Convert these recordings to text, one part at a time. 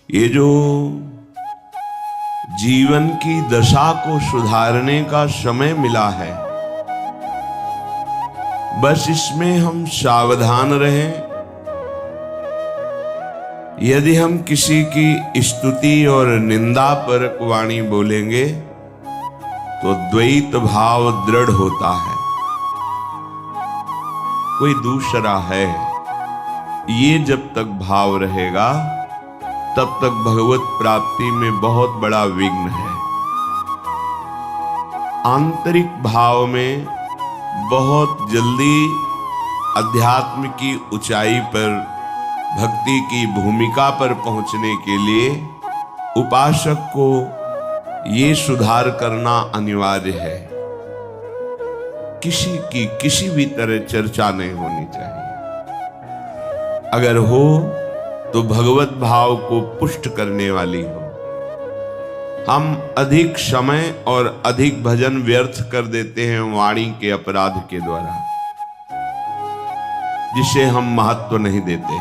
ये जो जीवन की दशा को सुधारने का समय मिला है, बस इसमें हम सावधान रहें। यदि हम किसी की स्तुति और निंदा परक वाणी बोलेंगे तो द्वैत भाव दृढ़ होता है, कोई दूसरा है, ये जब तक भाव रहेगा तब तक भगवत प्राप्ति में बहुत बड़ा विघ्न है। आंतरिक भाव में बहुत जल्दी अध्यात्म की ऊंचाई पर, भक्ति की भूमिका पर पहुंचने के लिए उपासक को ये सुधार करना अनिवार्य है। किसी की किसी भी तरह चर्चा नहीं होनी चाहिए। अगर हो तो भगवत भाव को पुष्ट करने वाली हो। हम अधिक समय और अधिक भजन व्यर्थ कर देते हैं वाणी के अपराध के द्वारा, जिसे हम महत्व नहीं देते।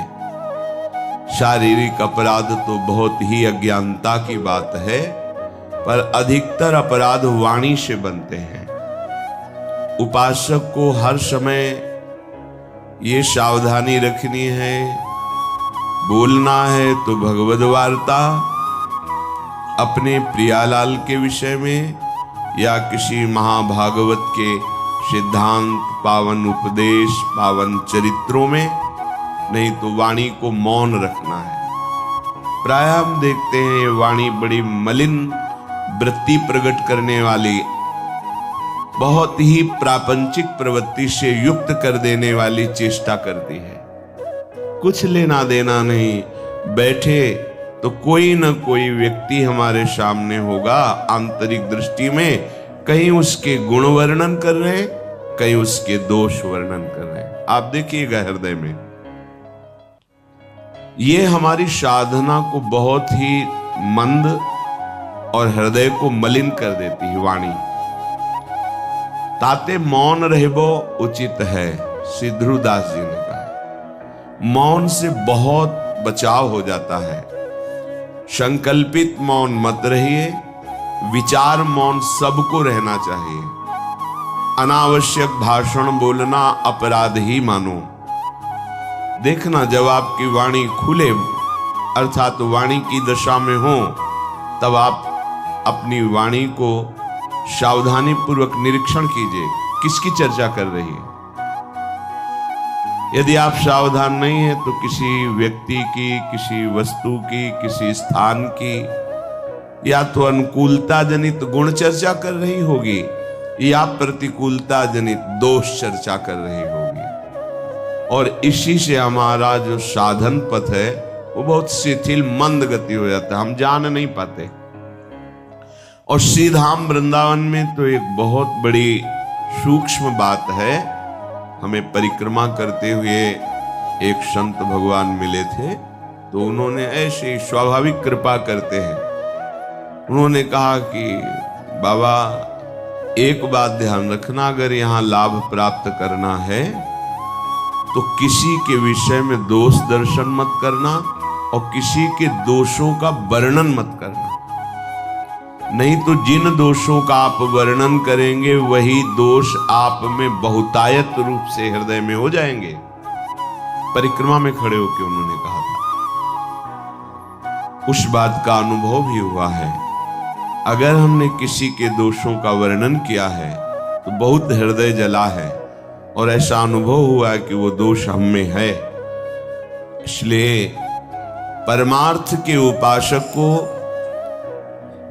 शारीरिक अपराध तो बहुत ही अज्ञानता की बात है, पर अधिकतर अपराध वाणी से बनते हैं। उपासक को हर समय ये सावधानी रखनी है, बोलना है तो भगवद वार्ता, अपने प्रियालाल के विषय में या किसी महाभागवत के सिद्धांत, पावन उपदेश, पावन चरित्रों में, नहीं तो वाणी को मौन रखना है। प्राय हम देखते हैं ये वाणी बड़ी मलिन वृत्ति प्रकट करने वाली, बहुत ही प्रापंचिक प्रवृत्ति से युक्त कर देने वाली चेष्टा करती है। कुछ लेना देना नहीं, बैठे तो कोई न कोई व्यक्ति हमारे सामने होगा, आंतरिक दृष्टि में कहीं उसके गुण वर्णन कर रहे हैं, कहीं उसके दोष वर्णन कर रहे हैं। आप देखिएगा हृदय में, ये हमारी साधना को बहुत ही मंद और हृदय को मलिन कर देती है वाणी। ताते मौन रहबो उचित है, श्री ध्रुवदास जी ने कहा। मौन से बहुत बचाव हो जाता है। संकल्पित मौन मत रहिए, विचार मौन सबको रहना चाहिए। अनावश्यक भाषण बोलना अपराध ही मानो। देखना, जब आपकी वाणी खुले अर्थात वाणी की दशा में हो, तब आप अपनी वाणी को सावधानी पूर्वक निरीक्षण कीजिए, किसकी चर्चा कर रही है। यदि आप सावधान नहीं हैं तो किसी व्यक्ति की, किसी वस्तु की, किसी स्थान की या तो अनुकूलता जनित गुण चर्चा कर रही होगी या प्रतिकूलता जनित दोष चर्चा कर रही होगी, और इसी से हमारा जो साधन पथ है वो बहुत शिथिल मंद गति हो जाता है, हम जान नहीं पाते। और श्रीधाम वृंदावन में तो एक बहुत बड़ी सूक्ष्म बात है। हमें परिक्रमा करते हुए एक संत भगवान मिले थे, तो उन्होंने ऐसे स्वाभाविक कृपा करते हैं। उन्होंने कहा कि बाबा, एक बात ध्यान रखना, अगर यहाँ लाभ प्राप्त करना है तो किसी के विषय में दोष दर्शन मत करना और किसी के दोषों का वर्णन मत करना। नहीं तो जिन दोषों का आप वर्णन करेंगे वही दोष आप में बहुतायत रूप से हृदय में हो जाएंगे। परिक्रमा में खड़े होकर उन्होंने कहा था। उस बात का अनुभव भी हुआ है। अगर हमने किसी के दोषों का वर्णन किया है तो बहुत हृदय जला है और ऐसा अनुभव हुआ है कि वो दोष हम में है। इसलिए परमार्थ के उपासक को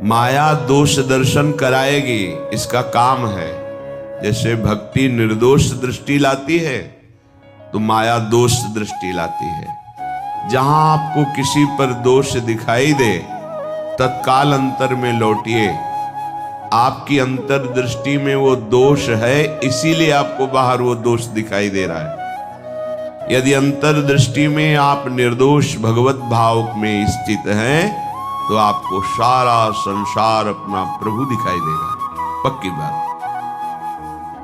माया दोष दर्शन कराएगी, इसका काम है। जैसे भक्ति निर्दोष दृष्टि लाती है तो माया दोष दृष्टि लाती है। जहां आपको किसी पर दोष दिखाई दे, तत्काल अंतर में लौटिए। आपकी अंतर दृष्टि में वो दोष है, इसीलिए आपको बाहर वो दोष दिखाई दे रहा है। यदि अंतर दृष्टि में आप निर्दोष भगवत भाव में स्थित हैं तो आपको सारा संसार अपना प्रभु दिखाई देगा, पक्की बात।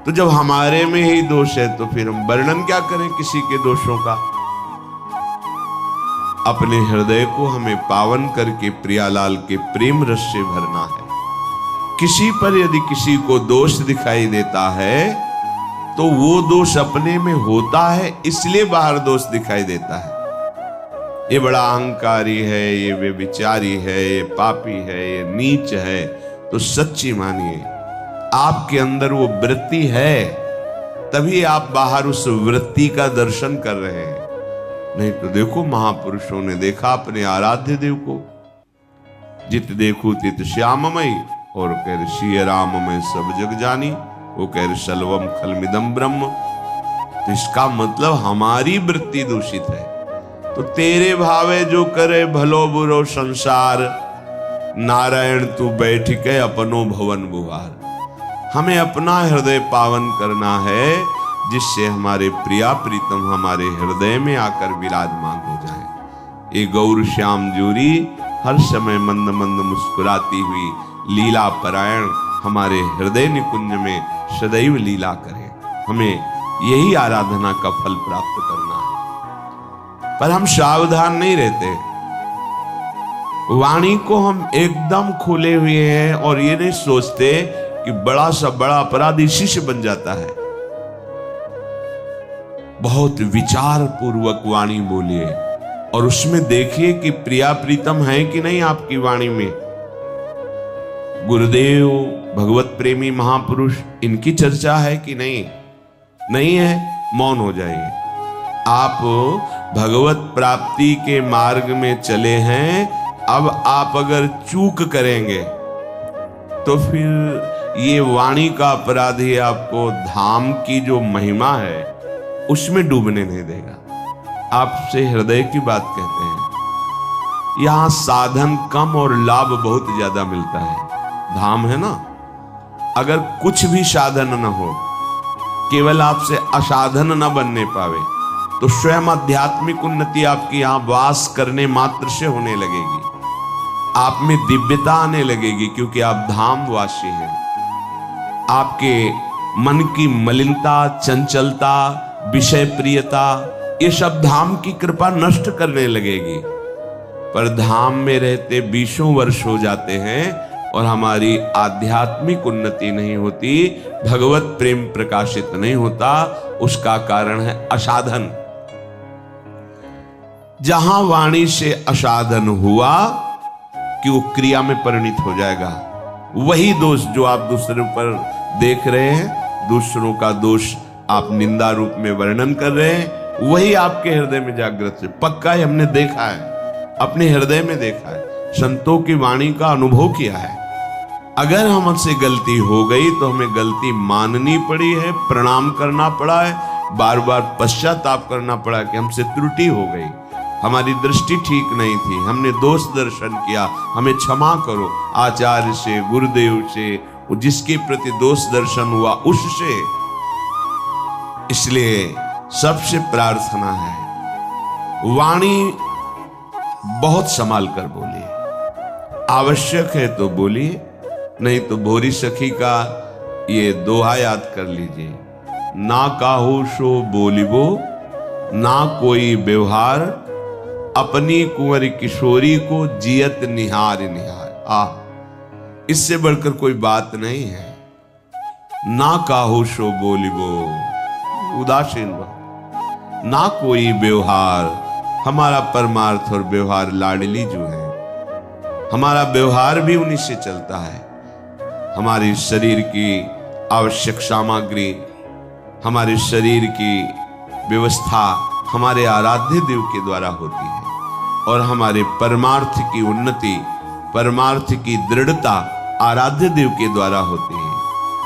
तो जब हमारे में ही दोष है तो फिर हम वर्णन क्या करें किसी के दोषों का। अपने हृदय को हमें पावन करके प्रियालाल के प्रेम रस से भरना है। किसी पर यदि किसी को दोष दिखाई देता है तो वो दोष अपने में होता है, इसलिए बाहर दोष दिखाई देता है। ये बड़ा अहंकारी है, ये व्यभिचारी है, ये पापी है, ये नीच है, तो सच्ची मानिए आपके अंदर वो वृत्ति है, तभी आप बाहर उस वृत्ति का दर्शन कर रहे हैं। नहीं तो देखो महापुरुषों ने देखा अपने आराध्य देव को, जित देखो तित श्याममय, और कह रहे श्री राम में सब जग जानी, वो कह रहे सलवम खलमिदम ब्रह्म। तो इसका मतलब हमारी वृत्ति दूषित है। तो तेरे भावे जो करे भलो बुरो संसार, नारायण तू बैठ के अपनो भवन बुहार। हमें अपना हृदय पावन करना है, जिससे हमारे प्रिया प्रीतम हमारे हृदय में आकर विराजमान हो जाए। ये गौर श्याम जोरी हर समय मंद मंद मुस्कुराती हुई लीला परायण हमारे हृदय निकुंज में सदैव लीला करे। हमें यही आराधना का फल प्राप्त करना है। पर हम सावधान नहीं रहते, वाणी को हम एकदम खोले हुए हैं और ये नहीं सोचते कि बड़ा सा बड़ा अपराध इसी से बन जाता है। बहुत विचार पूर्वक वाणी बोलिए और उसमें देखिए कि प्रिया प्रीतम है कि नहीं आपकी वाणी में। गुरुदेव भगवत प्रेमी महापुरुष, इनकी चर्चा है कि नहीं? नहीं है, मौन हो जाइए। आप भगवत प्राप्ति के मार्ग में चले हैं, अब आप अगर चूक करेंगे तो फिर ये वाणी का अपराधी आपको धाम की जो महिमा है उसमें डूबने नहीं देगा। आपसे हृदय की बात कहते हैं। यहां साधन कम और लाभ बहुत ज्यादा मिलता है। धाम है ना, अगर कुछ भी साधन न हो, केवल आपसे असाधन न बनने पावे, तो स्वयं आध्यात्मिक उन्नति आपकी यहां वास करने मात्र से होने लगेगी। आप में दिव्यता आने लगेगी, क्योंकि आप धाम वासी हैं। आपके मन की मलिनता, चंचलता, विषय प्रियता, ये सब धाम की कृपा नष्ट करने लगेगी। पर धाम में रहते 20 वर्ष हो जाते हैं और हमारी आध्यात्मिक उन्नति नहीं होती, भगवत प्रेम प्रकाशित नहीं होता। उसका कारण है असाधन। जहां वाणी से असाधन हुआ कि वो क्रिया में परिणित हो जाएगा। वही दोष जो आप दूसरों पर देख रहे हैं, दूसरों का दोष आप निंदा रूप में वर्णन कर रहे हैं, वही आपके हृदय में जागृत है। पक्का है, हमने देखा है, अपने हृदय में देखा है, संतों की वाणी का अनुभव किया है। अगर हमसे गलती हो गई तो हमें गलती माननी पड़ी है, प्रणाम करना पड़ा है, बार बार पश्चाताप करना पड़ा कि हमसे त्रुटि हो गई, हमारी दृष्टि ठीक नहीं थी, हमने दोष दर्शन किया, हमें क्षमा करो। आचार्य से, गुरुदेव से, जिसके प्रति दोष दर्शन हुआ उससे। इसलिए सबसे प्रार्थना है, वाणी बहुत संभाल कर बोलिए। आवश्यक है तो बोलिए, नहीं तो भोरी सखी का ये दोहा याद कर लीजिए, ना काहू सो बोलिबो, ना कोई व्यवहार, अपनी कुंवर किशोरी को जियत निहार निहार। इससे बढ़कर कोई बात नहीं है। ना काहू सो बोलिबो, उदासीन ना कोई व्यवहार। हमारा परमार्थ और व्यवहार लाडली जो है, हमारा व्यवहार भी उन्हीं से चलता है। हमारे शरीर की आवश्यक सामग्री, हमारे शरीर की व्यवस्था हमारे आराध्य देव के द्वारा होती है, और हमारे परमार्थ की उन्नति, परमार्थ की दृढ़ता आराध्य देव के द्वारा होती है।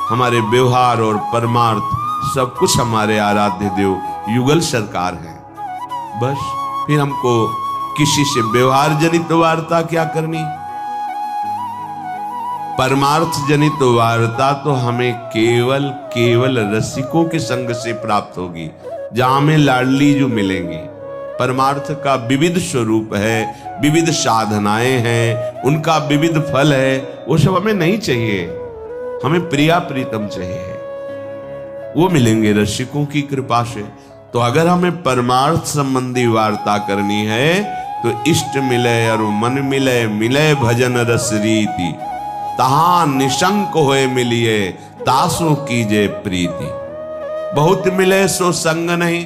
हमारे व्यवहार और परमार्थ सब कुछ हमारे आराध्य देव युगल सरकार है। बस फिर हमको किसी से व्यवहार जनित वार्ता क्या करनी? परमार्थ जनित वार्ता तो हमें केवल रसिकों के संग से प्राप्त होगी, जहां हमें लाडली जो मिलेंगी। परमार्थ का विविध स्वरूप है, विविध साधनाएं हैं, उनका विविध फल है, वो सब हमें नहीं चाहिए। हमें प्रिया प्रीतम चाहिए, वो मिलेंगे रसिकों की कृपा से। तो अगर हमें परमार्थ संबंधी वार्ता करनी है तो इष्ट मिले और मन मिले, मिले भजन रस रीति, तहां निशंक होए मिलिए, तासु कीजे प्रीति। बहुत मिले सो संग नहीं।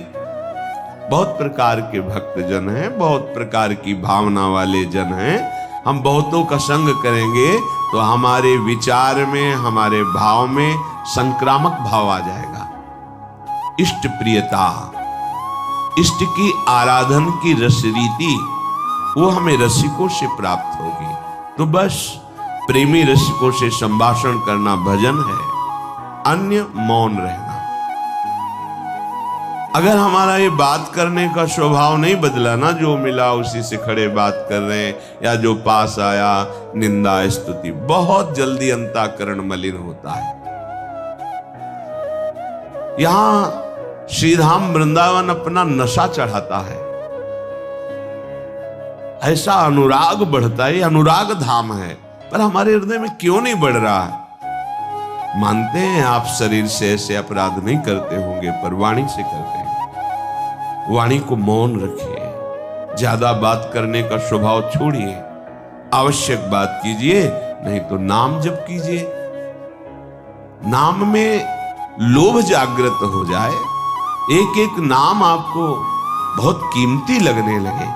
बहुत प्रकार के भक्त जन हैं, बहुत प्रकार की भावना वाले जन हैं। हम बहुतों का संग करेंगे तो हमारे विचार में, हमारे भाव में संक्रामक भाव आ जाएगा। इष्ट प्रियता, इष्ट की आराधन की रस रीति, वो हमें रसिकों से प्राप्त होगी। तो बस प्रेमी रसिकों से संभाषण करना भजन है, अन्य मौन रहना। अगर हमारा ये बात करने का स्वभाव नहीं बदला ना, जो मिला उसी से खड़े बात कर रहे हैं, या जो पास आया निंदा स्तुति, बहुत जल्दी अंतःकरण मलिन होता है। यहां श्रीधाम वृंदावन अपना नशा चढ़ाता है, ऐसा अनुराग बढ़ता है। अनुराग धाम है, पर हमारे हृदय में क्यों नहीं बढ़ रहा है? मानते हैं आप शरीर से ऐसे अपराध नहीं करते होंगे, पर वाणी से करते हैं। वाणी को मौन रखिए, ज्यादा बात करने का स्वभाव छोड़िए, आवश्यक बात कीजिए, नहीं तो नाम जप कीजिए। नाम में लोभ जागृत हो जाए, एक एक नाम आपको बहुत कीमती लगने लगे।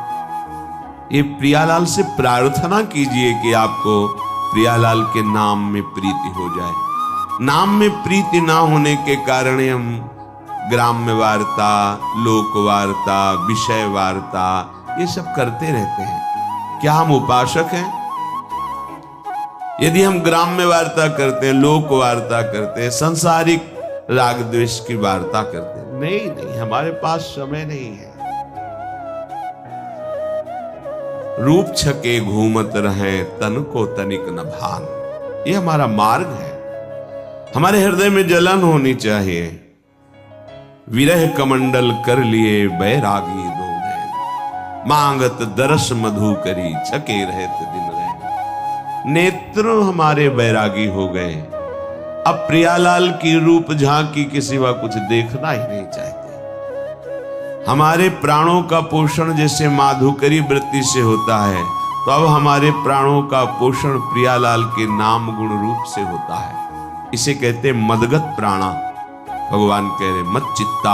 ये प्रियालाल से प्रार्थना कीजिए कि आपको प्रियालाल के नाम में प्रीति हो जाए। नाम में प्रीति ना होने के कारण हम ग्राम्य वार्ता, लोक वार्ता, विषय वार्ता, ये सब करते रहते हैं। क्या हम उपासक हैं? यदि हम ग्राम्य वार्ता करते हैं, लोक वार्ता करते हैं, संसारिक राग द्वेष की वार्ता करते हैं, नहीं, हमारे पास समय नहीं है। रूप छके घूमत रहे, तन को तनिक न भान, ये हमारा मार्ग है। हमारे हृदय में जलन होनी चाहिए। विरह कमंडल कर लिए बैरागी दो नैन, मांगत दरस मधु करी, छके रहत दिन रहे। नेत्र हमारे बैरागी हो गए, अब प्रियालाल की रूप झांकी के सिवा कुछ देखना ही नहीं चाहते। हमारे प्राणों का पोषण जैसे माधुकरी वृत्ति से होता है, तो अब हमारे प्राणों का पोषण प्रियालाल के नाम गुण रूप से होता है। इसे कहते मदगत प्राणा। भगवान कह रहे मत चित्ता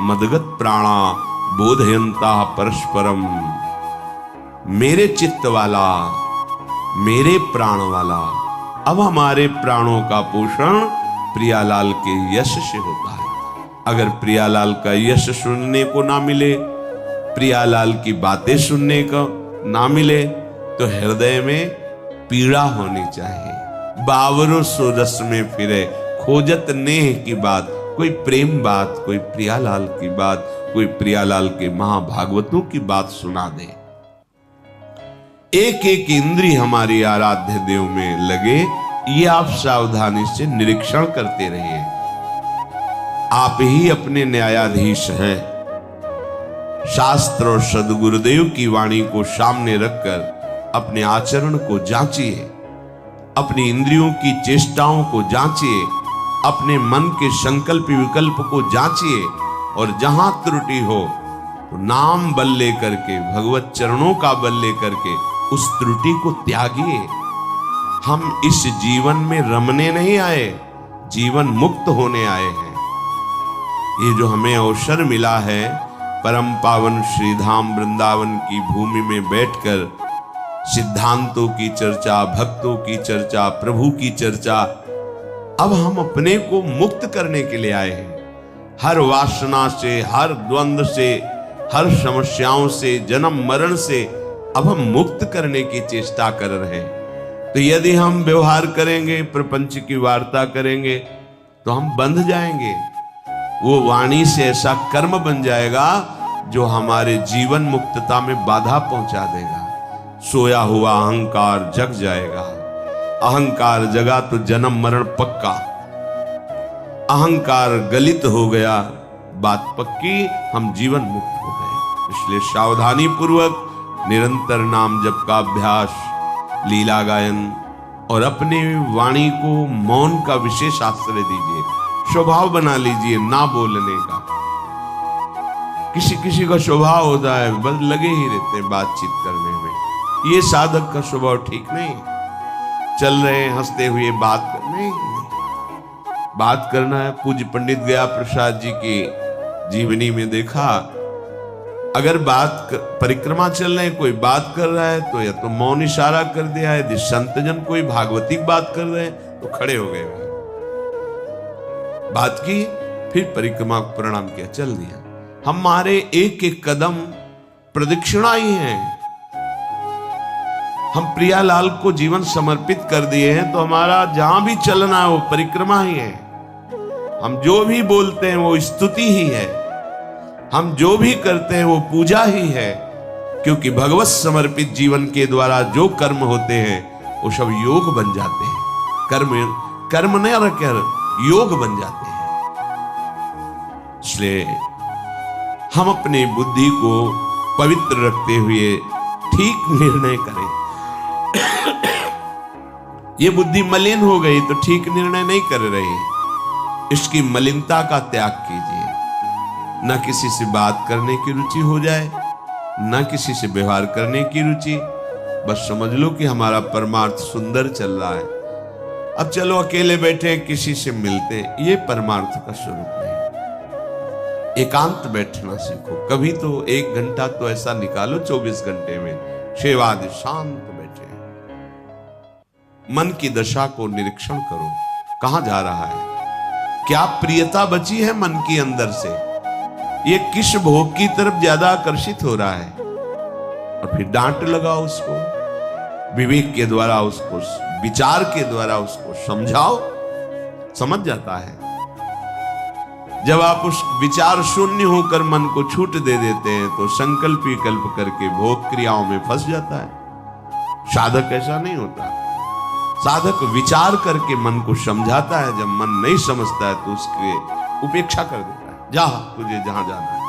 मदगत प्राणा बोधयंता परस्परम। मेरे चित्त वाला, मेरे प्राण वाला। अब हमारे प्राणों का पोषण प्रियालाल के यश से होता है। अगर प्रियालाल का यश सुनने को ना मिले, प्रियालाल की बातें सुनने को ना मिले, तो हृदय में पीड़ा होनी चाहिए। बावरो सो रस में फिरे, खोजत नेह की बात, कोई प्रेम बात, कोई प्रियालाल की बात, कोई प्रियालाल के महाभागवतों की बात सुना दे। एक एक इंद्री हमारी आराध्य देव में लगे, ये आप सावधानी से निरीक्षण करते रहिए। आप ही अपने न्यायाधीश हैं। शास्त्र और सद्गुरुदेव की वाणी को सामने रखकर अपने आचरण को जांचिए, अपनी इंद्रियों की चेष्टाओं को जांचिए, अपने मन के संकल्प विकल्प को जांचिए, और जहां त्रुटि हो तो नाम बल लेकर के, भगवत चरणों का बल लेकर के उस त्रुटि को त्यागिए। हम इस जीवन में रमने नहीं आए, जीवन मुक्त होने आए हैं। ये जो हमें अवसर मिला है परम पावन श्रीधाम वृंदावन की भूमि में बैठकर सिद्धांतों की चर्चा, भक्तों की चर्चा, प्रभु की चर्चा, अब हम अपने को मुक्त करने के लिए आए हैं। हर वासना से, हर द्वंद्व से, हर समस्याओं से, जन्म मरण से अब हम मुक्त करने की चेष्टा कर रहे हैं। तो यदि हम व्यवहार करेंगे, प्रपंच की वार्ता करेंगे, तो हम बंध जाएंगे। वो वाणी से ऐसा कर्म बन जाएगा जो हमारे जीवन मुक्तता में बाधा पहुंचा देगा। सोया हुआ अहंकार जग जाएगा। अहंकार जगा तो जन्म मरण पक्का। अहंकार गलित हो गया, बात पक्की, हम जीवन मुक्त हो गए। इसलिए सावधानी पूर्वक निरंतर नाम जप का अभ्यास, लीला गायन और अपने वाणी को मौन का विशेष आश्रय दीजिए। स्वभाव बना लीजिए ना बोलने का। किसी किसी का स्वभाव होता है बस लगे ही रहते हैं बातचीत करने में। ये साधक का स्वभाव ठीक नहीं। चल रहे हैं हंसते हुए बात करने, बात करना है। पूज्य पंडित गया प्रसाद जी की जीवनी में देखा, अगर परिक्रमा चल रहे हैं, कोई बात कर रहा है तो या तो मौन इशारा कर दिया है, यदि संतजन कोई भागवतिक बात कर रहे हैं तो खड़े हो गए, बात की, फिर परिक्रमा को प्रणाम किया, चल दिया। हमारे एक एक कदम प्रदक्षिणा ही है। हम प्रियालाल को जीवन समर्पित कर दिए हैं तो हमारा जहां भी चलना है वो परिक्रमा ही है। हम जो भी बोलते हैं वो स्तुति ही है, हम जो भी करते हैं वो पूजा ही है, क्योंकि भगवत समर्पित जीवन के द्वारा जो कर्म होते हैं वो सब योग बन जाते हैं। कर्म न रखकर योग बन जाते हैं। इसलिए हम अपनी बुद्धि को पवित्र रखते हुए ठीक निर्णय करें। ये बुद्धि मलिन हो गई तो ठीक निर्णय नहीं कर रही, इसकी मलिनता का त्याग कीजिए। न किसी से बात करने की रुचि हो जाए, न किसी से व्यवहार करने की रुचि, बस समझ लो कि हमारा परमार्थ सुंदर चल रहा है। अब चलो अकेले बैठे किसी से मिलते, ये परमार्थ का स्वरूप नहीं। एकांत बैठना सीखो। कभी तो 1 घंटा तो ऐसा निकालो 24 घंटे में, सेवादि शांत बैठे, मन की दशा को निरीक्षण करो, कहां जा रहा है, क्या प्रियता बची है मन की अंदर से, ये किस भोग की तरफ ज्यादा आकर्षित हो रहा है, और फिर डांट लगाओ उसको, विवेक के द्वारा उसको, विचार के द्वारा उसको समझाओ, समझ जाता है। जब आप उस विचार शून्य होकर मन को छूट दे देते हैं तो संकल्प विकल्प करके भोग क्रियाओं में फंस जाता है। साधक ऐसा नहीं होता। साधक विचार करके मन को समझाता है, जब मन नहीं समझता है तो उसकी उपेक्षा कर देता है। जा, तुझे जहां जाना है,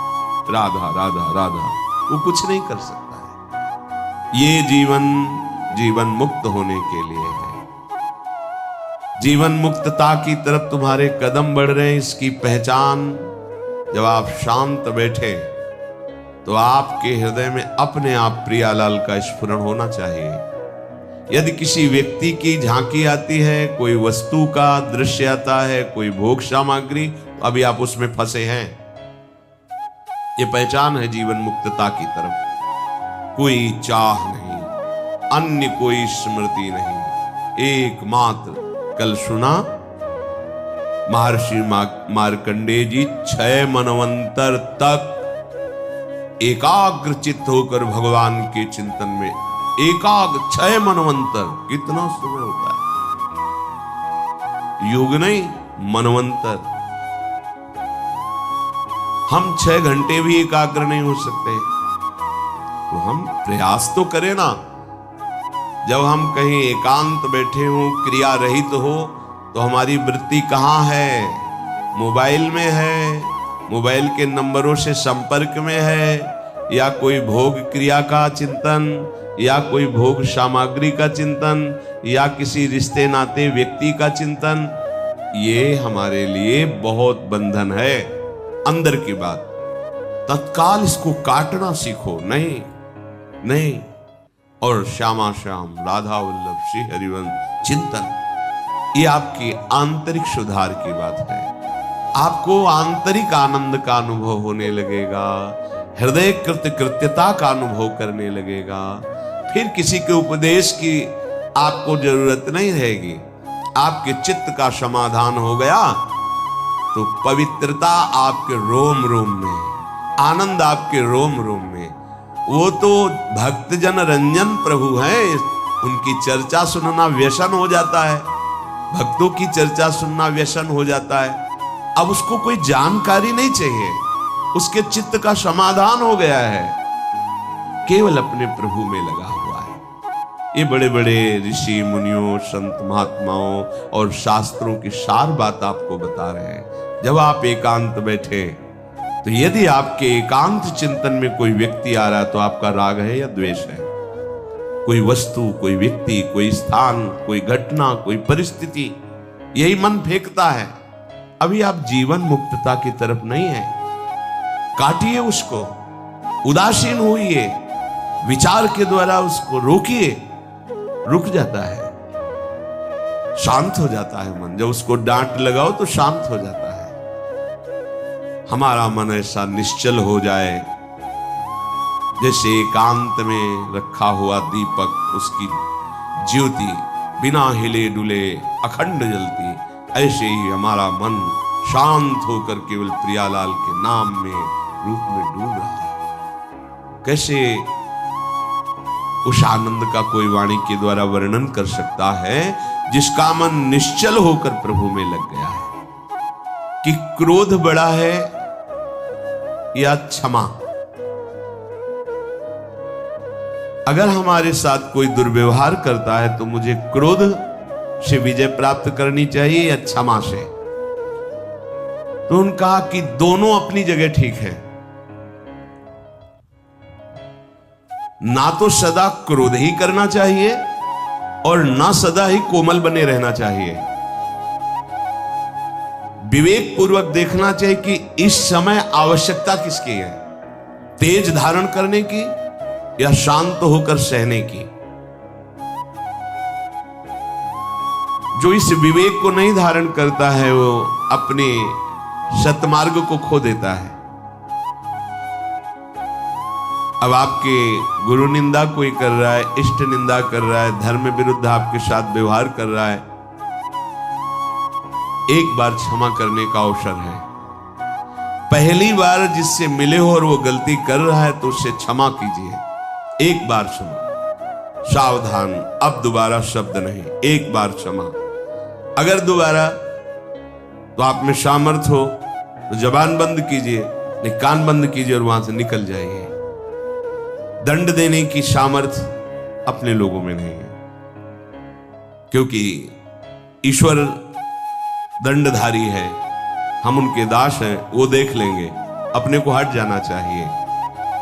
राधा राधा राधा, वो कुछ नहीं कर सकता है। ये जीवन मुक्त होने के लिए है। जीवन मुक्तता की तरफ तुम्हारे कदम बढ़ रहे हैं, इसकी पहचान जब आप शांत बैठे तो आपके हृदय में अपने आप प्रियालाल का स्फुरण होना चाहिए। यदि किसी व्यक्ति की झांकी आती है, कोई वस्तु का दृश्य आता है, कोई भोग सामग्री, तो अभी आप उसमें फंसे हैं। ये पहचान है जीवन मुक्तता की तरफ। कोई चाह नहीं, अन्य कोई स्मृति नहीं, एकमात्र। कल सुना महर्षि मार्कंडेय जी 6 मनवंतर तक एकाग्र चित्त होकर भगवान के चिंतन में, एकाग्र 6 मनवंतर, कितना समय होता है, युग नहीं मनवंतर। हम 6 घंटे भी एकाग्र नहीं हो सकते, तो हम प्रयास तो करें ना। जब हम कहीं एकांत बैठे हों, क्रिया रहित हो, तो हमारी वृत्ति कहाँ है? मोबाइल में है, मोबाइल के नंबरों से संपर्क में है, या कोई भोग क्रिया का चिंतन, या कोई भोग सामग्री का चिंतन, या किसी रिश्ते नाते व्यक्ति का चिंतन। ये हमारे लिए बहुत बंधन है। अंदर की बात, तत्काल इसको काटना सीखो। नहीं। और श्यामा श्याम राधा वल्लभ श्री हरिवंश चिंतन, ये आपकी आंतरिक सुधार की बात है। आपको आंतरिक आनंद का अनुभव होने लगेगा, हृदय कृत्यता का अनुभव करने लगेगा। फिर किसी के उपदेश की आपको जरूरत नहीं रहेगी। आपके चित्त का समाधान हो गया तो पवित्रता आपके रोम रोम में, आनंद आपके रोम रोम में। वो तो भक्तजन रंजन प्रभु हैं, उनकी चर्चा सुनना व्यसन हो जाता है, भक्तों की चर्चा सुनना व्यसन हो जाता है। अब उसको कोई जानकारी नहीं चाहिए, उसके चित्त का समाधान हो गया है, केवल अपने प्रभु में लगा हुआ है। ये बड़े बड़े ऋषि मुनियों, संत महात्माओं और शास्त्रों की सार बात आपको बता रहे हैं। जब आप एकांत बैठे तो यदि आपके एकांत चिंतन में कोई व्यक्ति आ रहा है तो आपका राग है या द्वेष है? कोई वस्तु, कोई व्यक्ति, कोई स्थान, कोई घटना, कोई परिस्थिति, यही मन फेंकता है। अभी आप जीवन मुक्तता की तरफ नहीं है। काटिए उसको, उदासीन होइए, विचार के द्वारा उसको रोकिए, रुक जाता है, शांत हो जाता है मन। जब उसको डांट लगाओ तो शांत हो जाता है। हमारा मन ऐसा निश्चल हो जाए जैसे एकांत में रखा हुआ दीपक, उसकी ज्योति बिना हिले डुले अखंड जलती, ऐसे ही हमारा मन शांत होकर केवल प्रियालाल के नाम में, रूप में डूब रहा है। कैसे उस आनंद का कोई वाणी के द्वारा वर्णन कर सकता है जिसका मन निश्चल होकर प्रभु में लग गया है? कि क्रोध बड़ा है या क्षमा? अगर हमारे साथ कोई दुर्व्यवहार करता है तो मुझे क्रोध से विजय प्राप्त करनी चाहिए या क्षमा से? तो उन्होंने कहा कि दोनों अपनी जगह ठीक है। ना तो सदा क्रोध ही करना चाहिए और ना सदा ही कोमल बने रहना चाहिए। विवेक पूर्वक देखना चाहिए कि इस समय आवश्यकता किसकी है, तेज धारण करने की या शांत होकर सहने की। जो इस विवेक को नहीं धारण करता है वो अपने सतमार्ग को खो देता है। अब आपके गुरु निंदा कोई कर रहा है, इष्ट निंदा कर रहा है, धर्म विरुद्ध आपके साथ व्यवहार कर रहा है, एक बार क्षमा करने का अवसर है। पहली बार जिससे मिले हो और वो गलती कर रहा है तो उससे क्षमा कीजिए। एक बार क्षमा, सावधान, अब दोबारा शब्द नहीं, एक बार क्षमा। अगर दोबारा तो आप में सामर्थ्य हो तो जबान बंद कीजिए, नहीं कान बंद कीजिए और वहां से निकल जाइए। दंड देने की सामर्थ्य अपने लोगों में नहीं है, क्योंकि ईश्वर दंडधारी है, हम उनके दास हैं, वो देख लेंगे। अपने को हट जाना चाहिए।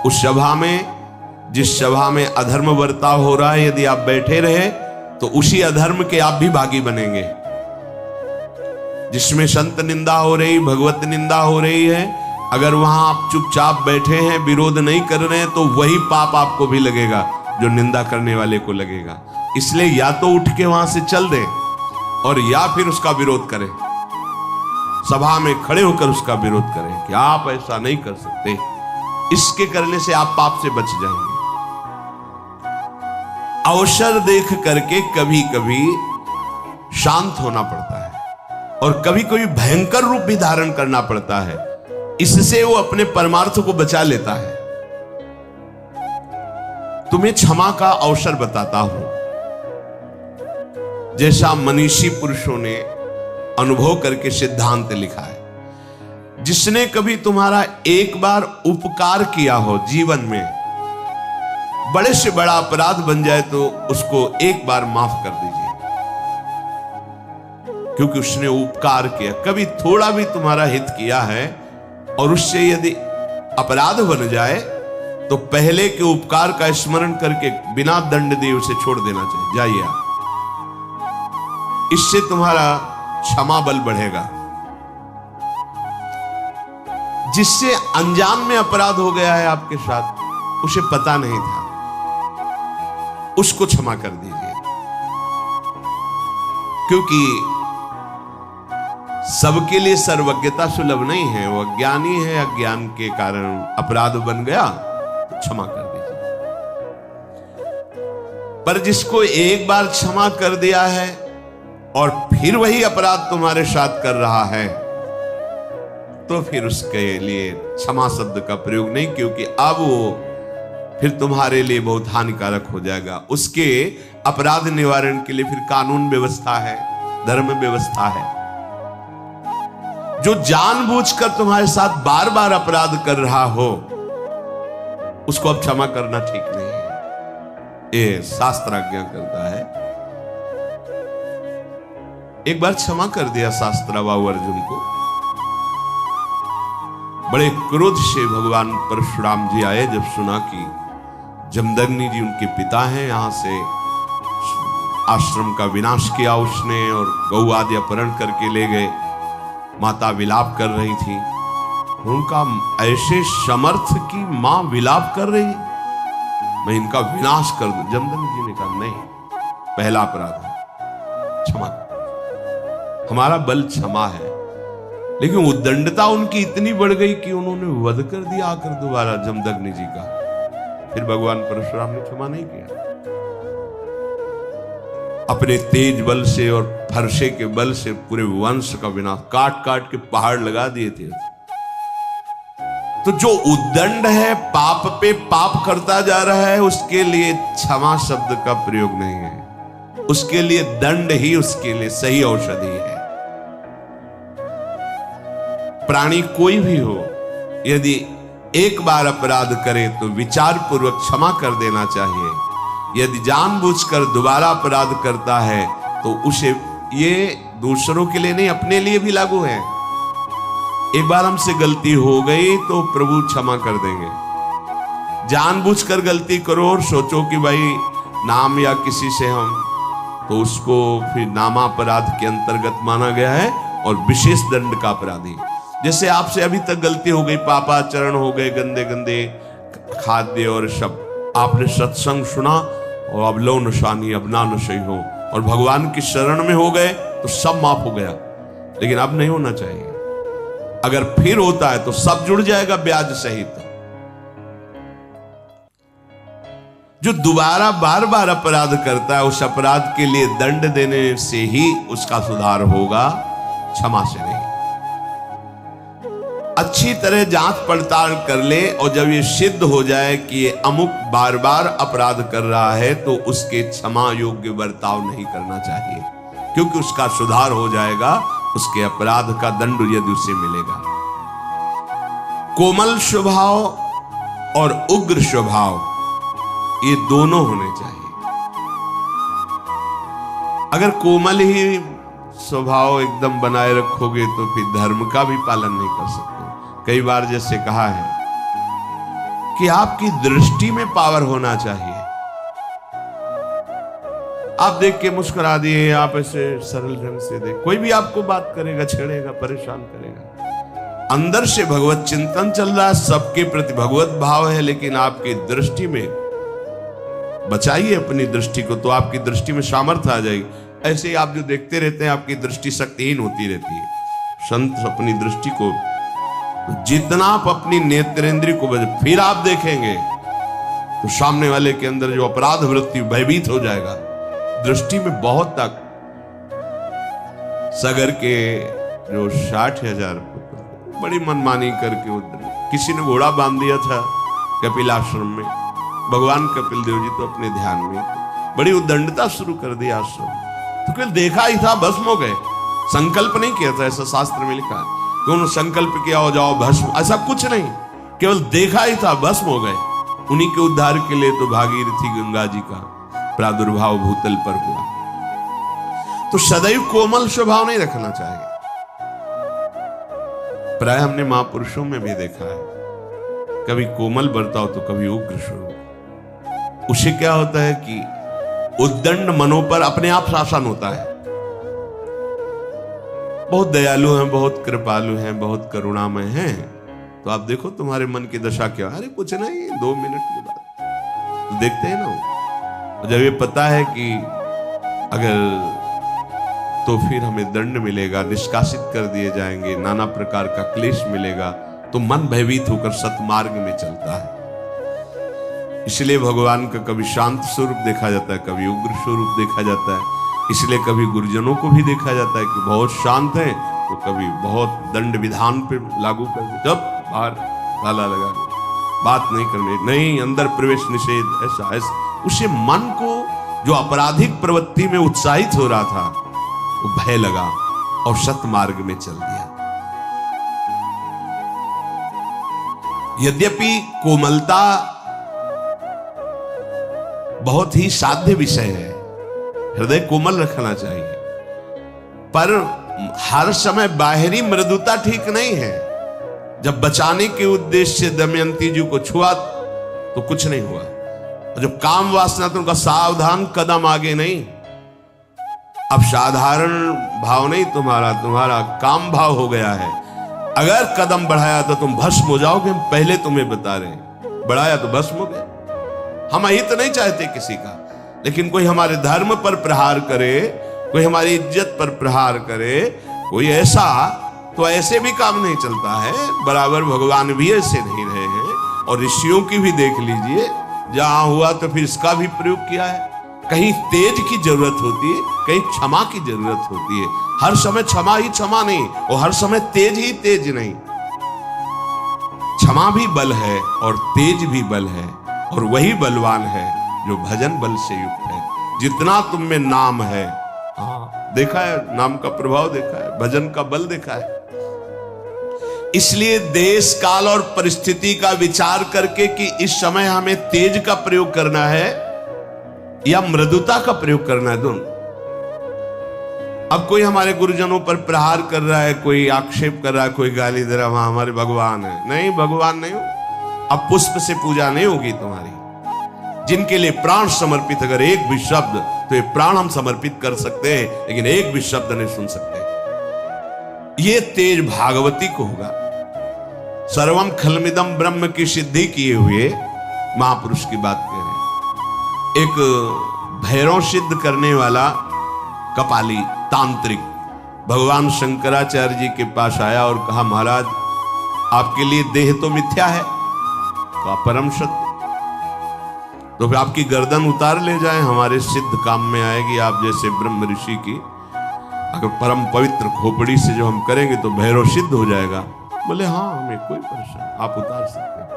उस सभा में, जिस सभा में अधर्म बर्ताव हो रहा है, यदि आप बैठे रहे तो उसी अधर्म के आप भी भागी बनेंगे। जिसमें संत निंदा हो रही, भगवत निंदा हो रही है, अगर वहां आप चुपचाप बैठे हैं, विरोध नहीं कर रहे हैं, तो वही पाप आपको भी लगेगा जो निंदा करने वाले को लगेगा। इसलिए या तो उठ के वहां से चल दें और या फिर उसका विरोध करें, सभा में खड़े होकर उसका विरोध करें कि आप ऐसा नहीं कर सकते। इसके करने से आप पाप से बच जाएंगे। अवसर देख करके कभी कभी शांत होना पड़ता है और कभी कभी भयंकर रूप भी धारण करना पड़ता है। इससे वो अपने परमार्थ को बचा लेता है। तुम्हें क्षमा का अवसर बताता हूं, जैसा मनीषी पुरुषों ने अनुभव करके सिद्धांत लिखा है। जिसने कभी तुम्हारा एक बार उपकार किया हो जीवन में, बड़े से बड़ा अपराध बन जाए तो उसको एक बार माफ कर दीजिए, क्योंकि उसने उपकार किया। कभी थोड़ा भी तुम्हारा हित किया है और उससे यदि अपराध बन जाए तो पहले के उपकार का स्मरण करके बिना दंड दिए उसे छोड़ देना चाहिए। जाइए आप, इससे तुम्हारा क्षमा बल बढ़ेगा। जिससे अनजान में अपराध हो गया है आपके साथ, उसे पता नहीं था, उसको क्षमा कर दीजिए। क्योंकि सबके लिए सर्वज्ञता सुलभ नहीं है। वो अज्ञानी है, अज्ञान के कारण अपराध बन गया तो क्षमा कर दीजिए। पर जिसको एक बार क्षमा कर दिया है और फिर वही अपराध तुम्हारे साथ कर रहा है, तो फिर उसके लिए क्षमा शब्द का प्रयोग नहीं, क्योंकि अब वो फिर तुम्हारे लिए बहुत हानिकारक हो जाएगा। उसके अपराध निवारण के लिए फिर कानून व्यवस्था है, धर्म व्यवस्था है। जो जानबूझकर तुम्हारे साथ बार बार अपराध कर रहा हो, उसको अब क्षमा करना ठीक नहीं है। ये शास्त्र आज्ञा करता है। एक बार क्षमा कर दिया शास्त्राबाहु अर्जुन को। बड़े क्रोध से भगवान परशुराम जी आए जब सुना कि जमदग्नि जी उनके पिता हैं। यहां से आश्रम का विनाश किया उसने और गौ आदि अपहरण करके ले गए। माता विलाप कर रही थी। उनका ऐसे समर्थ की मां विलाप कर रही, मैं इनका विनाश कर दूं। जमदग्नि जी ने कहा नहीं, पहला अपराध है, क्षमा। हमारा बल क्षमा है। लेकिन उद्दंडता उनकी इतनी बढ़ गई कि उन्होंने वध कर दिया आकर दोबारा जमदग्नि जी का। फिर भगवान परशुराम ने क्षमा नहीं किया। अपने तेज बल से और फरसे के बल से पूरे वंश का विनाश, काट काट के पहाड़ लगा दिए थे। तो जो उद्दंड है, पाप पे पाप करता जा रहा है, उसके लिए क्षमा शब्द का प्रयोग नहीं है। उसके लिए दंड ही उसके लिए सही औषधि है। प्राणी कोई भी हो, यदि एक बार अपराध करे तो विचार पूर्वक क्षमा कर देना चाहिए। यदि जानबूझकर दोबारा अपराध करता है तो उसे, ये दूसरों के लिए नहीं, अपने लिए भी लागू है। एक बार हमसे गलती हो गई तो प्रभु क्षमा कर देंगे। जानबूझकर गलती करो और सोचो कि भाई नाम या किसी से हम, तो उसको फिर नामापराध के अंतर्गत माना गया है और विशेष दंड का अपराधी। जैसे आपसे अभी तक गलती हो गई, पापाचरण हो गए, गंदे गंदे खाद्य और शब्द, आपने सत्संग सुना और अब लो नशानी, अब ना नशे हो, और भगवान की शरण में हो गए तो सब माफ हो गया। लेकिन अब नहीं होना चाहिए। अगर फिर होता है तो सब जुड़ जाएगा ब्याज सहित। जो दोबारा बार बार अपराध करता है, उस अपराध के लिए दंड देने से ही उसका सुधार होगा, क्षमा से नहीं। अच्छी तरह जांच पड़ताल कर ले, और जब ये सिद्ध हो जाए कि ये अमुक बार बार अपराध कर रहा है, तो उसके क्षमा योग्य बर्ताव नहीं करना चाहिए, क्योंकि उसका सुधार हो जाएगा, उसके अपराध का दंड यदि उसे मिलेगा। कोमल स्वभाव और उग्र स्वभाव, ये दोनों होने चाहिए। अगर कोमल ही स्वभाव एकदम बनाए रखोगे तो फिर धर्म का भी पालन नहीं कर सकते। कई बार जैसे कहा है कि आपकी दृष्टि में पावर होना चाहिए। आप देख के मुस्कुरा दिए, आप ऐसे सरल ढंग से देख, कोई भी आपको बात करेगा, छेड़ेगा, परेशान करेगा। अंदर से भगवत चिंतन चल रहा है, सबके प्रति भगवत भाव है, लेकिन आपकी दृष्टि में, बचाइए अपनी दृष्टि को, तो आपकी दृष्टि में सामर्थ्य आ जाएगी। ऐसे ही आप जो देखते रहते हैं, आपकी दृष्टि शक्तिहीन होती रहती है। संत अपनी दृष्टि को, जितना आप अपनी नेत्रेंद्रिय को फिर आप देखेंगे तो सामने वाले के अंदर जो अपराध वृत्ति भयभीत हो जाएगा। दृष्टि में बहुत तक सगर के जो 60,000 बड़ी मनमानी करके उधर किसी ने घोड़ा बांध दिया था कपिल आश्रम में। भगवान कपिल देव जी तो अपने ध्यान में बड़ी उद्दंडता शुरू कर दी आश्रम। तो केवल देखा ही था, भस्म हो गए। संकल्प नहीं किया था, ऐसा शास्त्र में लिखा है। उन्होंने संकल्प किया हो जाओ भस्म, ऐसा कुछ नहीं, केवल देखा ही था, भस्म हो गए। उन्हीं के उद्धार के लिए तो भागीरथी गंगा जी का प्रादुर्भाव भूतल पर हुआ। तो सदैव कोमल स्वभाव नहीं रखना चाहिए। प्राय हमने महापुरुषों में भी देखा है, कभी कोमल बर्ताव तो कभी उग्र स्वरूप। उसे क्या होता है कि उद्दंड मनों पर अपने आप शासन होता है। बहुत दयालु हैं, बहुत कृपालु हैं, बहुत करुणामय हैं, तो आप देखो तुम्हारे मन की दशा क्या। अरे कुछ नहीं, 2 मिनट के बाद तो देखते हैं ना। जब ये पता है कि अगर तो फिर हमें दंड मिलेगा, निष्कासित कर दिए जाएंगे, नाना प्रकार का क्लेश मिलेगा, तो मन भयभीत होकर सतमार्ग में चलता है। इसलिए भगवान का कभी शांत स्वरूप देखा जाता है, कभी उग्र स्वरूप देखा जाता है। इसलिए कभी गुरुजनों को भी देखा जाता है कि बहुत शांत है, तो कभी बहुत दंड विधान पे लागू कर दे, जब बाहर ताला लगा बात नहीं करने, नहीं अंदर प्रवेश निषेध, ऐसा ऐसा। उसे मन को जो आपराधिक प्रवृत्ति में उत्साहित हो रहा था, वो भय लगा और सतमार्ग में चल दिया। यद्यपि कोमलता बहुत ही साध्य विषय है, हृदय कोमल रखना चाहिए, पर हर समय बाहरी मृदुता ठीक नहीं है। जब बचाने के उद्देश्य से दमयंती जी को छुआ तो कुछ नहीं हुआ, जब काम वासना तो उनका सावधान कदम आगे नहीं। अब साधारण भाव नहीं तुम्हारा काम भाव हो गया है। अगर कदम बढ़ाया तो तुम भस्म हो जाओगे, हम पहले तुम्हें बता रहे हैं। बढ़ाया तो भस्म हो गए। हम अहित नहीं चाहते किसी का, लेकिन कोई हमारे धर्म पर प्रहार करे, कोई हमारी इज्जत पर प्रहार करे, कोई ऐसा, तो ऐसे भी काम नहीं चलता है। बराबर भगवान भी ऐसे नहीं रहे हैं, और ऋषियों की भी देख लीजिए, जहां हुआ तो फिर इसका भी प्रयोग किया है। कहीं तेज की जरूरत होती है, कहीं क्षमा की जरूरत होती है। हर समय क्षमा ही क्षमा नहीं, और हर समय तेज ही तेज नहीं। क्षमा भी बल है और तेज भी बल है, और वही बलवान है जो भजन बल से युक्त है। जितना तुम में नाम है, हाँ देखा है, नाम का प्रभाव देखा है, भजन का बल देखा है। इसलिए देश काल और परिस्थिति का विचार करके कि इस समय हमें तेज का प्रयोग करना है या मृदुता का प्रयोग करना है, दोनों। अब कोई हमारे गुरुजनों पर प्रहार कर रहा है, कोई आक्षेप कर रहा है, कोई गाली दे रहा है, वहां हमारे भगवान है। नहीं, भगवान नहीं हो। अब पुष्प से पूजा नहीं होगी तुम्हारी। जिनके लिए प्राण समर्पित, अगर एक भी शब्द, तो ये प्राण हम समर्पित कर सकते हैं, लेकिन एक भी शब्द नहीं सुन सकते। ये तेज भागवती को होगा। सर्वम खलमिदम ब्रह्म की सिद्धि किए हुए महापुरुष की बात कह रहे हैं। एक भैरव सिद्ध करने वाला कपाली तांत्रिक भगवान शंकराचार्य जी के पास आया और कहा, महाराज आपके लिए देह तो मिथ्या है, तो आप परम सत्य, तो फिर आपकी गर्दन उतार ले जाए, हमारे सिद्ध काम में आएगी। आप जैसे ब्रह्म ऋषि की अगर परम पवित्र खोपड़ी से जो हम करेंगे तो भैरव सिद्ध हो जाएगा। बोले हाँ, हमें कोई परेशानी, आप उतार सकते हैं,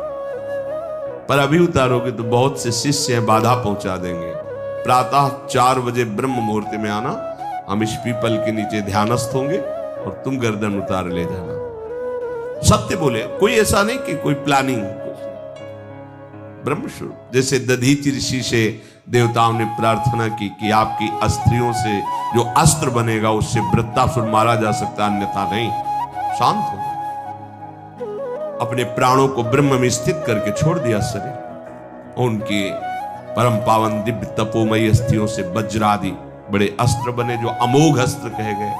पर अभी उतारोगे तो बहुत से शिष्य हैं, बाधा पहुंचा देंगे। प्रातः 4 बजे ब्रह्म मुहूर्त में आना, हम इस पीपल के नीचे ध्यानस्थ होंगे और तुम गर्दन उतार ले जाना। सत्य बोले, कोई ऐसा नहीं कि कोई प्लानिंग। ब्रह्मस्वरूप, जैसे दधीचि ऋषि से देवताओं ने प्रार्थना की कि आपकी अस्त्रियों से जो अस्त्र बनेगा उससे वृत्तासुर मारा जा सकता, अन्यथा नहीं। शांत हो, अपने प्राणों को ब्रह्म में स्थित करके छोड़ दिया शरीर। उनकी परम पावन दिव्य तपोमयी अस्थियों से वज्रादि बड़े अस्त्र बने, जो अमोघ अस्त्र कहे गए।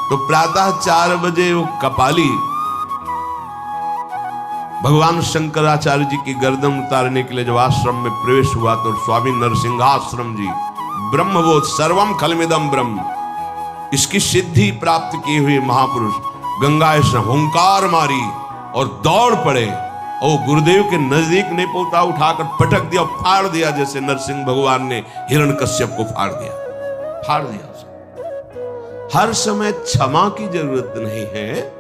तो प्रातः 4 बजे वो कपाली भगवान शंकराचार्य जी की गर्दन उतारने के लिए जब आश्रम में प्रवेश हुआ, तो स्वामी नरसिंहाश्रम जी ब्रह्मबोध सर्वम खलमिदम ब्रह्म, इसकी सिद्धि प्राप्त किए हुए महापुरुष गंगा से हुंकार मारी और दौड़ पड़े, और गुरुदेव के नजदीक नहीं पहुंचा, उठाकर पटक दिया, फाड़ दिया, जैसे नरसिंह भगवान ने हिरण्यकश्यप को फाड़ दिया। हर समय क्षमा की जरूरत नहीं है,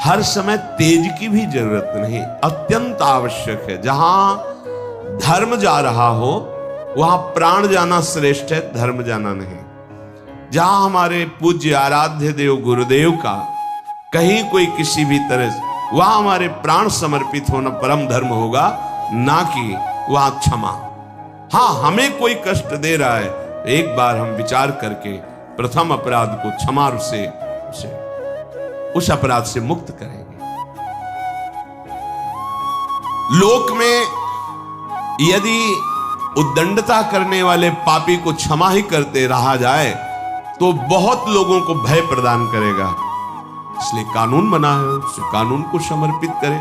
हर समय तेज की भी जरूरत नहीं, अत्यंत आवश्यक है। जहां धर्म जा रहा हो वहां प्राण जाना श्रेष्ठ है, धर्म जाना नहीं। जहां हमारे पूज्य आराध्य देव गुरुदेव का कहीं कोई किसी भी तरह से, वहां हमारे प्राण समर्पित होना परम धर्म होगा, ना कि वहां क्षमा। हां, हमें कोई कष्ट दे रहा है, एक बार हम विचार करके प्रथम अपराध को क्षमा से उस अपराध से मुक्त करेंगे। लोक में यदि उद्दंडता करने वाले पापी को क्षमा ही करते रहा जाए तो बहुत लोगों को भय प्रदान करेगा। इसलिए कानून बना है, उस कानून को समर्पित करें,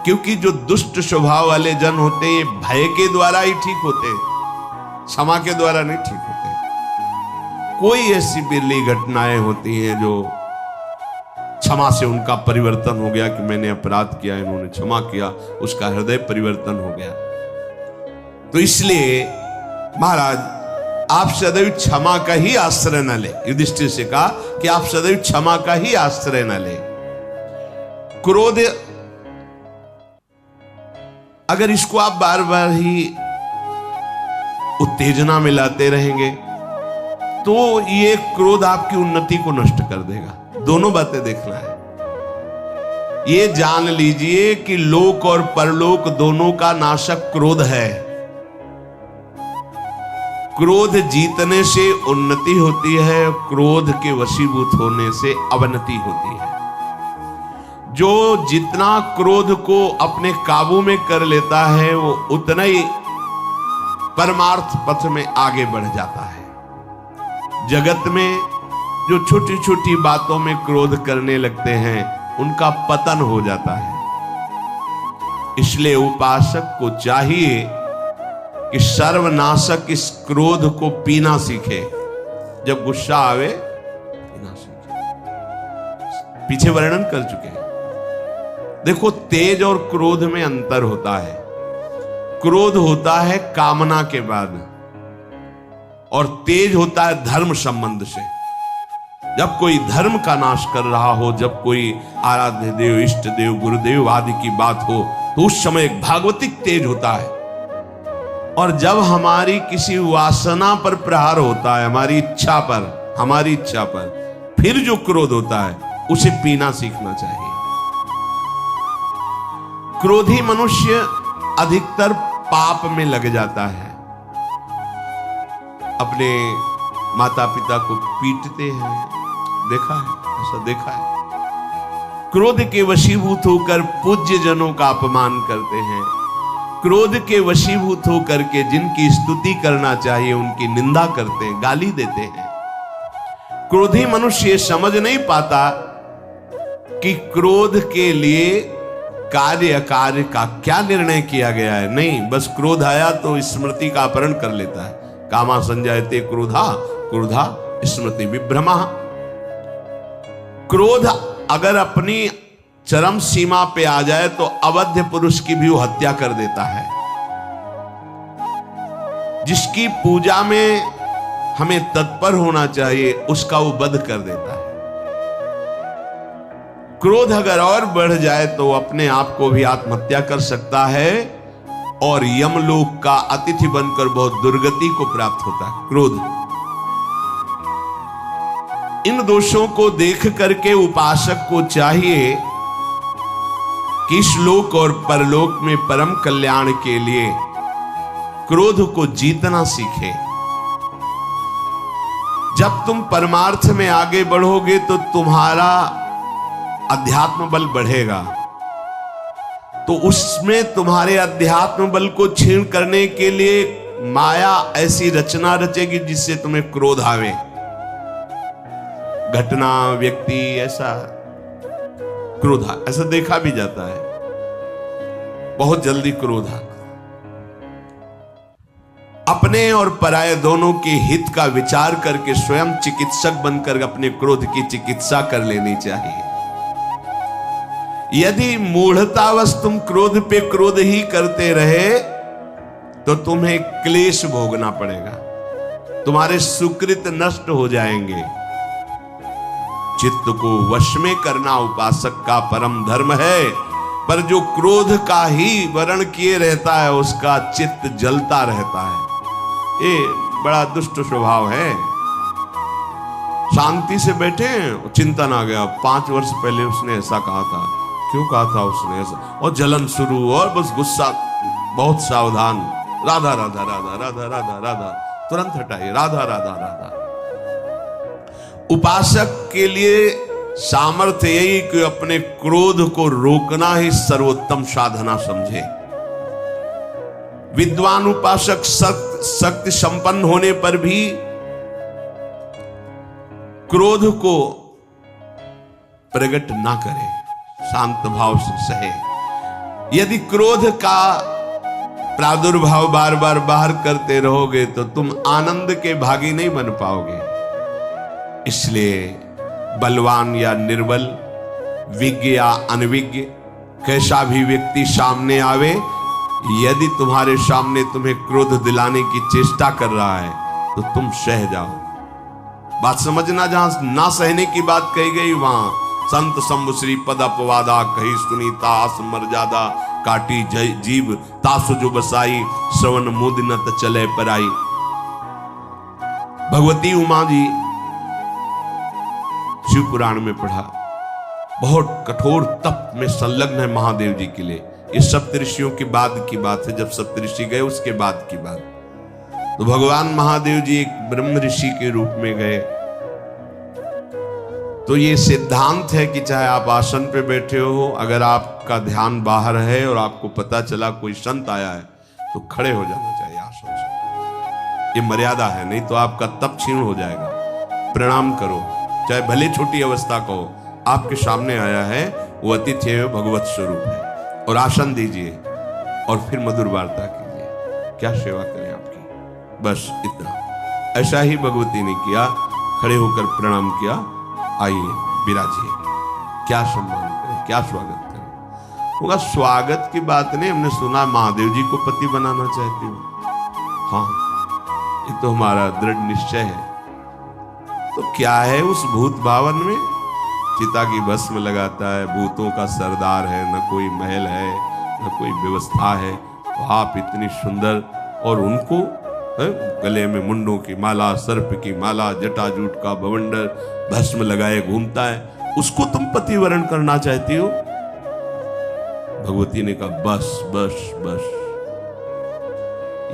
क्योंकि जो दुष्ट स्वभाव वाले जन होते हैं ये भय के द्वारा ही ठीक होते हैं, क्षमा के द्वारा नहीं ठीक होते। कोई ऐसी बिरली घटनाएं होती हैं जो क्षमा से उनका परिवर्तन हो गया कि मैंने अपराध किया, इन्होंने क्षमा किया, उसका हृदय परिवर्तन हो गया। तो इसलिए महाराज आप सदैव क्षमा का ही आश्रय न ले। युधिष्ठिर से कहा कि आप सदैव क्षमा का ही आश्रय न ले। क्रोध, अगर इसको आप बार बार ही उत्तेजना में लाते रहेंगे तो ये क्रोध आपकी उन्नति को नष्ट कर देगा। दोनों बातें देखना है। ये जान लीजिए कि लोक और परलोक दोनों का नाशक क्रोध है। क्रोध जीतने से उन्नति होती है, क्रोध के वशीभूत होने से अवनति होती है। जो जितना क्रोध को अपने काबू में कर लेता है वो उतना ही परमार्थ पथ में आगे बढ़ जाता है। जगत में जो छोटी छोटी बातों में क्रोध करने लगते हैं उनका पतन हो जाता है। इसलिए उपासक को चाहिए कि सर्वनाशक इस क्रोध को पीना सीखे। जब गुस्सा आवे पीना सीखे। पीछे वर्णन कर चुके हैं। देखो, तेज और क्रोध में अंतर होता है। क्रोध होता है कामना के बाद, और तेज होता है धर्म संबंध से। जब कोई धर्म का नाश कर रहा हो, जब कोई आराध्य देव, इष्ट देव, गुरुदेव आदि की बात हो, तो उस समय एक भागवतिक तेज होता है। और जब हमारी किसी वासना पर प्रहार होता है, हमारी इच्छा पर, फिर जो क्रोध होता है उसे पीना सीखना चाहिए। क्रोधी मनुष्य अधिकतर पाप में लग जाता है। अपने माता पिता को पीटते हैं, देखा है, ऐसा देखा है। क्रोध के वशीभूत होकर पूज्य जनों का अपमान करते हैं। क्रोध के वशीभूत होकर के जिनकी स्तुति करना चाहिए उनकी निंदा करते हैं, गाली देते हैं। क्रोधी मनुष्य समझ नहीं पाता कि क्रोध के लिए कार्य अकार्य का क्या निर्णय किया गया है। नहीं, बस क्रोध आया तो स्मृति का अपहरण कर लेता है। कामा संजायते क्रोधा, क्रोधा स्मृति विभ्रमा। क्रोध अगर अपनी चरम सीमा पे आ जाए तो अवध्य पुरुष की भी वो हत्या कर देता है। जिसकी पूजा में हमें तत्पर होना चाहिए उसका वो वध कर देता है। क्रोध अगर और बढ़ जाए तो अपने आप को भी आत्महत्या कर सकता है और यमलोक का अतिथि बनकर बहुत दुर्गति को प्राप्त होता है। क्रोध, इन दोषों को देख करके उपासक को चाहिए कि इस लोक और परलोक में परम कल्याण के लिए क्रोध को जीतना सीखे। जब तुम परमार्थ में आगे बढ़ोगे तो तुम्हारा अध्यात्म बल बढ़ेगा, तो उसमें तुम्हारे अध्यात्म बल को क्षीण करने के लिए माया ऐसी रचना रचेगी जिससे तुम्हें क्रोध आवे। घटना, व्यक्ति, ऐसा क्रोध, ऐसा देखा भी जाता है। बहुत जल्दी क्रोध आता। अपने और पराये दोनों के हित का विचार करके स्वयं चिकित्सक बनकर अपने क्रोध की चिकित्सा कर लेनी चाहिए। यदि मूढ़तावश तुम क्रोध पे क्रोध ही करते रहे तो तुम्हें क्लेश भोगना पड़ेगा, तुम्हारे सुकृत नष्ट हो जाएंगे। चित्त को वश में करना उपासक का परम धर्म है, पर जो क्रोध का ही वर्ण किए रहता है उसका चित्त जलता रहता है। ये बड़ा दुष्ट स्वभाव है। शांति से बैठे, चिंतन आ गया, 5 वर्ष पहले उसने ऐसा कहा था, क्यों कहा था उसने ऐसा, और जलन शुरू, और बस गुस्सा। बहुत सावधान, राधा राधा राधा राधा राधा राधा, तुरंत हटाइए, राधा राधा राधा। उपासक के लिए सामर्थ्य यही कि अपने क्रोध को रोकना ही सर्वोत्तम साधना समझे। विद्वान उपासक शक्ति संपन्न होने पर भी क्रोध को प्रकट ना करे, शांत भाव से सहे। यदि क्रोध का प्रादुर्भाव बार बार बाहर करते रहोगे तो तुम आनंद के भागी नहीं बन पाओगे। इसलिए बलवान या निर्बल, विज्ञ या अनविज्ञ, कैसा भी व्यक्ति सामने आवे, यदि तुम्हारे सामने तुम्हें क्रोध दिलाने की चेष्टा कर रहा है तो तुम सह जाओ। बात समझना, जहां ना सहने की बात कही गई वहां संत शंभु श्री पद अपवादा, कही सुनीता आस मर्यादा, काटी जीव तासु जो बसाई, श्रवण मुद न चले पराई। भगवती उमा जी शिव पुराण में पढ़ा, बहुत कठोर तप में संलग्न है महादेव जी के लिए। ये सप्तऋषियों के बाद की बात है, जब सप्तऋषि गए उसके बाद की बात। तो भगवान महादेव जी एक ब्रह्म ऋषि के रूप में गए। तो ये सिद्धांत है कि चाहे आप आसन पे बैठे हो, अगर आपका ध्यान बाहर है और आपको पता चला कोई संत आया है तो खड़े हो जाना चाहिए आसन से। ये मर्यादा है, नहीं तो आपका तप क्षीण हो जाएगा। प्रणाम करो, चाहे भले छोटी अवस्था का हो, आपके सामने आया है वो अतिथि है, भगवत स्वरूप है, और आसन दीजिए और फिर मधुर वार्ता कीजिए, क्या सेवा करें आपकी, बस इतना। ऐसा ही भगवती ने किया, खड़े होकर प्रणाम किया, आइए विराजिए, क्या सम्मान करें, क्या स्वागत करें। होगा स्वागत की बात नहीं, हमने सुना महादेव जी को पति बनाना चाहती हो। हाँ, ये तो हमारा दृढ़ निश्चय है। तो क्या है उस भूत भवन में? चिता की भस्म लगाता है, भूतों का सरदार है, न कोई महल है न कोई व्यवस्था है। आप इतनी सुंदर, और उनको गले में मुंडों की माला, सर्प की माला, जटाजूट का बवंडर, भस्म लगाए घूमता है, उसको तुम पति वरण करना चाहती हो? भगवती ने कहा बस बस बस।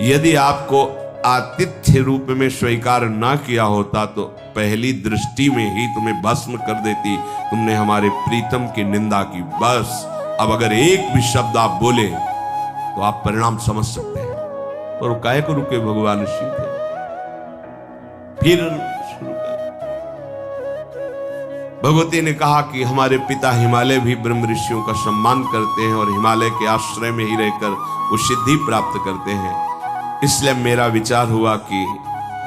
यदि आपको आतिथ्य रूप में स्वीकार ना किया होता तो पहली दृष्टि में ही तुम्हें भस्म कर देती। तुमने हमारे प्रीतम की निंदा की, बस अब अगर एक भी शब्द आप बोले तो आप परिणाम समझ सकते हैं। और काहे को रुके, भगवान शिव थे। फिर शुरू कर। भगवती ने कहा कि हमारे पिता हिमालय भी ब्रह्म ऋषियों का सम्मान करते हैं और हिमालय के आश्रय में ही रहकर वो सिद्धि प्राप्त करते हैं। इसलिए मेरा विचार हुआ कि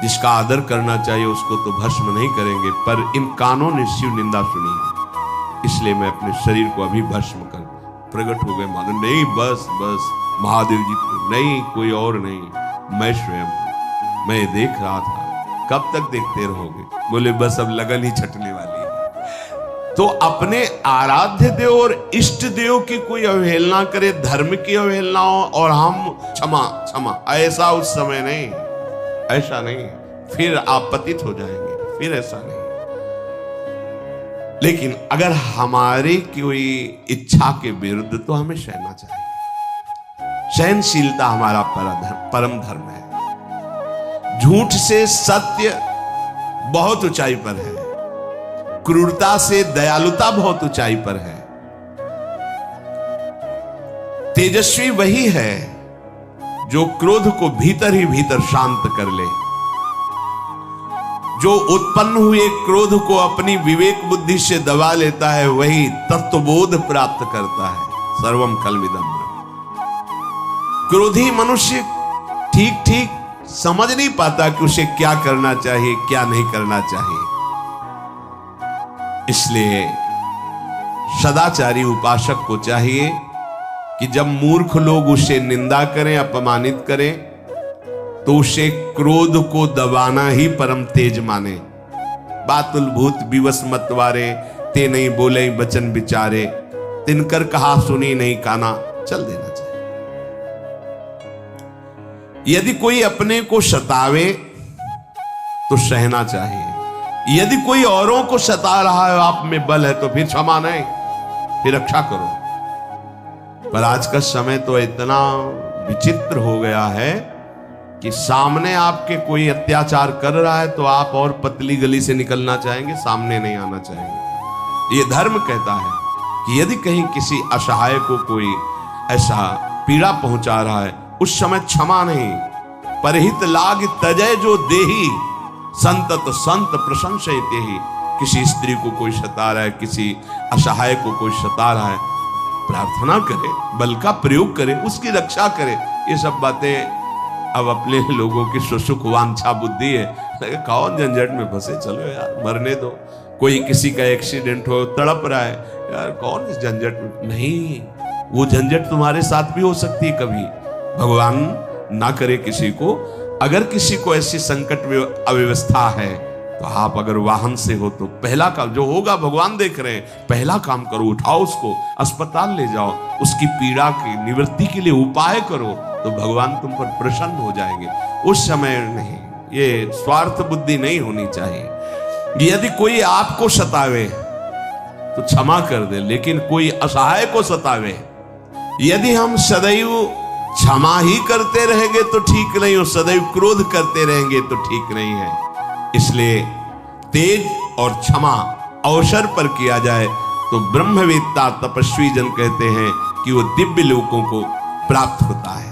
जिसका आदर करना चाहिए उसको तो भस्म नहीं करेंगे, पर इन कानों ने शिव निंदा सुनी, इसलिए मैं अपने शरीर को अभी भस्म कर। प्रकट हो गए मानो, नहीं बस बस महादेव जी, नहीं कोई और नहीं, मैं स्वयं, मैं देख रहा था। कब तक देखते रहोगे? बोले बस अब लगन ही छटने वाली है। तो अपने आराध्य देव और इष्ट देव की कोई अवहेलना करे, धर्म की अवहेलना हो, और हम क्षमा क्षमा, ऐसा उस समय नहीं, ऐसा नहीं, फिर आप पतित हो जाएंगे, फिर ऐसा नहीं। लेकिन अगर हमारी कोई इच्छा के विरुद्ध तो हमें सहना चाहिए। सहनशीलता हमारा परम धर्म है। झूठ से सत्य बहुत ऊंचाई पर है, क्रूरता से दयालुता बहुत ऊंचाई पर है। तेजस्वी वही है जो क्रोध को भीतर ही भीतर शांत कर ले, जो उत्पन्न हुए क्रोध को अपनी विवेक बुद्धि से दबा लेता है, वही तत्वबोध प्राप्त करता है। सर्वम खलविदम। क्रोधी मनुष्य ठीक ठीक समझ नहीं पाता कि उसे क्या करना चाहिए, क्या नहीं करना चाहिए। इसलिए सदाचारी उपासक को चाहिए कि जब मूर्ख लोग उसे निंदा करें, अपमानित करें, तो उसे क्रोध को दबाना ही परम तेज माने। बातुल भूत विवश मतवारे, ते नहीं बोले बचन विचारे, तिनकर कहा सुनी नहीं काना, चल देना चाहिए। यदि कोई अपने को सतावे तो सहना चाहिए। यदि कोई औरों को सता रहा है, आप में बल है, तो फिर क्षमा नहीं, फिर रक्षा करो। पर आज का समय तो इतना विचित्र हो गया है कि सामने आपके कोई अत्याचार कर रहा है तो आप और पतली गली से निकलना चाहेंगे, सामने नहीं आना चाहेंगे। ये धर्म कहता है कि यदि कहीं किसी असहाय को कोई ऐसा पीड़ा पहुंचा रहा है, उस समय क्षमा नहीं, परहित लाग तजय जो देही, संतत संत प्रशंसयते ही। किसी स्त्री को कोई सता रहा है, किसी असहाय को कोई सता रहा है, प्रार्थना करे, बल का प्रयोग करे, उसकी रक्षा करे। ये सब बातें अब अपने लोगों की सुसुख वांछा बुद्धि है, कौन झंझट में फंसे, चलो यार मरने दो। कोई किसी का एक्सीडेंट हो, तड़प रहा है, यार कौन इस झंझट में, नहीं, वो झंझट तुम्हारे साथ भी हो सकती है कभी। भगवान ना करे किसी को। अगर किसी को ऐसी संकट में अव्यवस्था है तो आप अगर वाहन से हो तो पहला काम जो होगा, भगवान देख रहे हैं, पहला काम करो, उठाओ उसको, अस्पताल ले जाओ, उसकी पीड़ा की निवृत्ति के लिए उपाय करो, तो भगवान तुम पर प्रसन्न हो जाएंगे। उस समय नहीं, ये स्वार्थ बुद्धि नहीं होनी चाहिए। यदि कोई आपको सतावे तो क्षमा कर दे, लेकिन कोई असहाय को सतावे, यदि हम सदैव क्षमा ही करते रहेंगे तो ठीक नहीं, और सदैव क्रोध करते रहेंगे तो ठीक नहीं है। इसलिए तेज और क्षमा अवसर पर किया जाए तो ब्रह्मवेत्ता तपस्वी जन कहते हैं कि वो दिव्य लोकों को प्राप्त होता है।